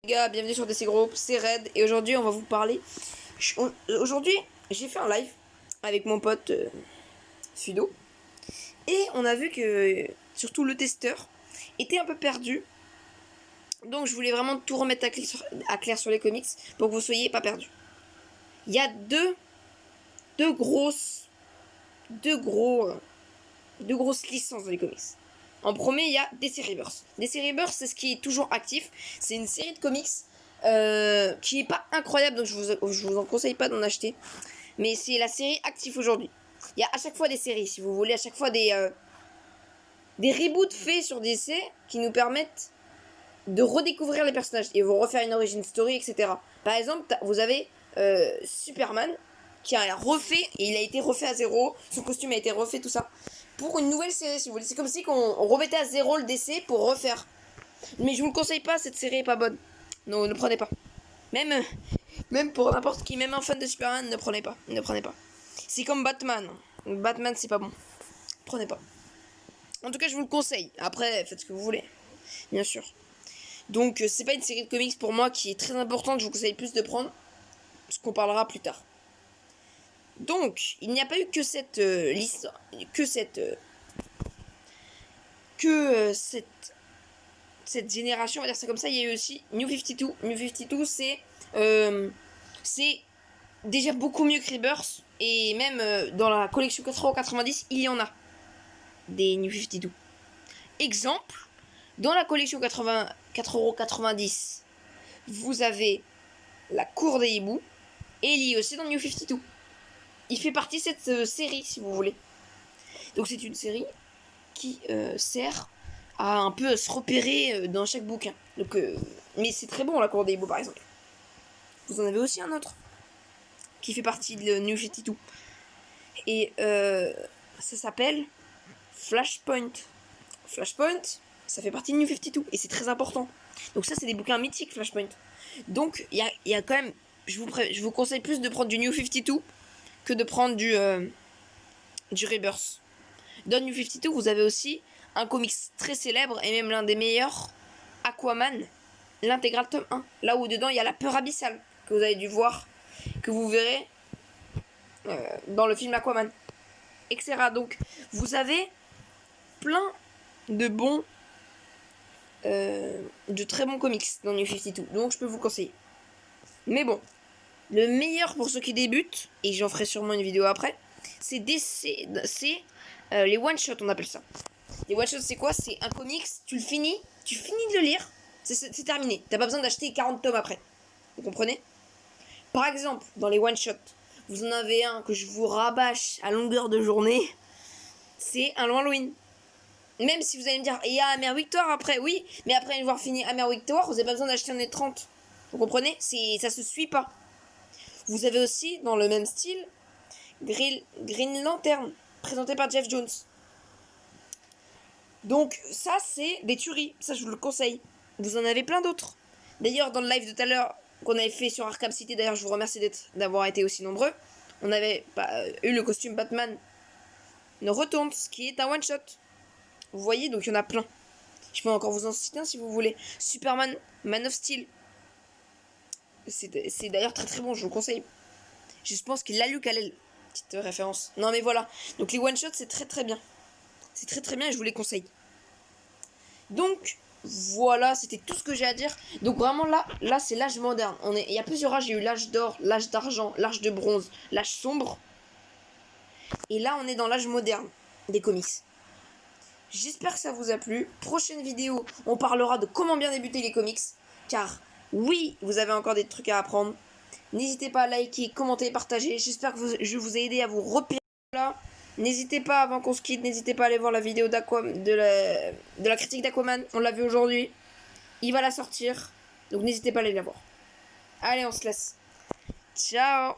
Les gars, bienvenue sur DC Group, c'est Red et aujourd'hui on va vous parler. Aujourd'hui j'ai fait un live avec mon pote Fudo et on a vu que surtout le testeur était un peu perdu. Donc je voulais vraiment tout remettre à clair sur les comics pour que vous soyez pas perdus. Il y a deux grosses licences dans les comics. En premier, il y a DC Rebirth. DC Rebirth, c'est ce qui est toujours actif. C'est une série de comics qui est pas incroyable, donc je vous en conseille pas d'en acheter. Mais c'est la série active aujourd'hui. Il y a à chaque fois des séries, si vous voulez, à chaque fois des reboots faits sur DC qui nous permettent de redécouvrir les personnages et vous refaire une origin story, etc. Par exemple, vous avez Superman qui a refait, et il a été refait à zéro, son costume a été refait, tout ça, pour une nouvelle série, si vous voulez. C'est comme si on remettait à zéro le DC pour refaire. Mais je vous le conseille pas, cette série est pas bonne. Non, ne prenez pas. Même pour n'importe qui, même un fan de Superman, ne prenez pas. Ne prenez pas. C'est comme Batman. Batman, c'est pas bon. Prenez pas. En tout cas, je vous le conseille. Après, faites ce que vous voulez. Bien sûr. Donc, c'est pas une série de comics pour moi qui est très importante. Je vous conseille plus de prendre. Ce qu'on parlera plus tard. Donc, il n'y a pas eu que cette liste, cette génération, on va dire ça comme ça. Il y a eu aussi New 52. New 52, c'est déjà beaucoup mieux que Rebirth. Et même dans la collection 4,90€, il y en a des New 52. Exemple, dans la collection 4,90€, vous avez la cour des hiboux. Et il y est aussi dans New 52. Il fait partie de cette série, si vous voulez. Donc c'est une série qui sert à un peu se repérer dans chaque bouquin. Donc, mais c'est très bon, la cour des hiboux, par exemple. Vous en avez aussi un autre qui fait partie de New 52. Et ça s'appelle Flashpoint. Flashpoint, ça fait partie de New 52. Et c'est très important. Donc ça, c'est des bouquins mythiques, Flashpoint. Donc, il y a quand même... Je vous conseille plus de prendre du New 52 que de prendre du Rebirth. Dans New 52, vous avez aussi un comics très célèbre et même l'un des meilleurs, Aquaman, l'intégrale tome 1. Là où dedans il y a la peur abyssale que vous avez dû voir, que vous verrez dans le film Aquaman, etc. Donc vous avez plein de de très bons comics dans New 52. Donc je peux vous conseiller. Mais bon, le meilleur pour ceux qui débutent, et j'en ferai sûrement une vidéo après, c'est les one-shots, on appelle ça. Les one-shots, c'est quoi? C'est un comics, tu finis de le lire, c'est terminé. T'as pas besoin d'acheter 40 tomes après. Vous comprenez? Par exemple, dans les one-shots, vous en avez un que je vous rabâche à longueur de journée, c'est un Halloween. Même si vous allez me dire, il y a Hammer Victor après, oui, mais après avoir fini Hammer Victor, vous n'avez pas besoin d'acheter un des 30. Vous comprenez? Ça se suit pas. Vous avez aussi, dans le même style, Green Lantern, présenté par Jeff Jones. Donc ça, c'est des tueries. Ça, je vous le conseille. Vous en avez plein d'autres. D'ailleurs, dans le live de tout à l'heure qu'on avait fait sur Arkham City, d'ailleurs, je vous remercie d'avoir été aussi nombreux, on avait eu le costume Batman ne retourne, ce qui est un one-shot. Vous voyez, donc il y en a plein. Je peux encore vous en citer un si vous voulez. Superman, Man of Steel. C'est d'ailleurs très très bon, je vous le conseille. Je pense qu'il l'a lu Kal-El. Petite référence. Non mais voilà. Donc les one-shots, c'est très très bien. C'est très très bien et je vous les conseille. Donc voilà, c'était tout ce que j'ai à dire. Donc vraiment là c'est l'âge moderne. Il y a plusieurs âges. Il y a eu l'âge d'or, l'âge d'argent, l'âge de bronze, l'âge sombre. Et là on est dans l'âge moderne des comics. J'espère que ça vous a plu. Prochaine vidéo, on parlera de comment bien débuter les comics. Car oui, vous avez encore des trucs à apprendre. N'hésitez pas à liker, commenter, partager. J'espère que je vous ai aidé à vous repérer là. N'hésitez pas, avant qu'on se quitte, n'hésitez pas à aller voir la vidéo de la critique d'Aquaman. On l'a vu aujourd'hui. Il va la sortir. Donc n'hésitez pas à aller la voir. Allez, on se laisse. Ciao.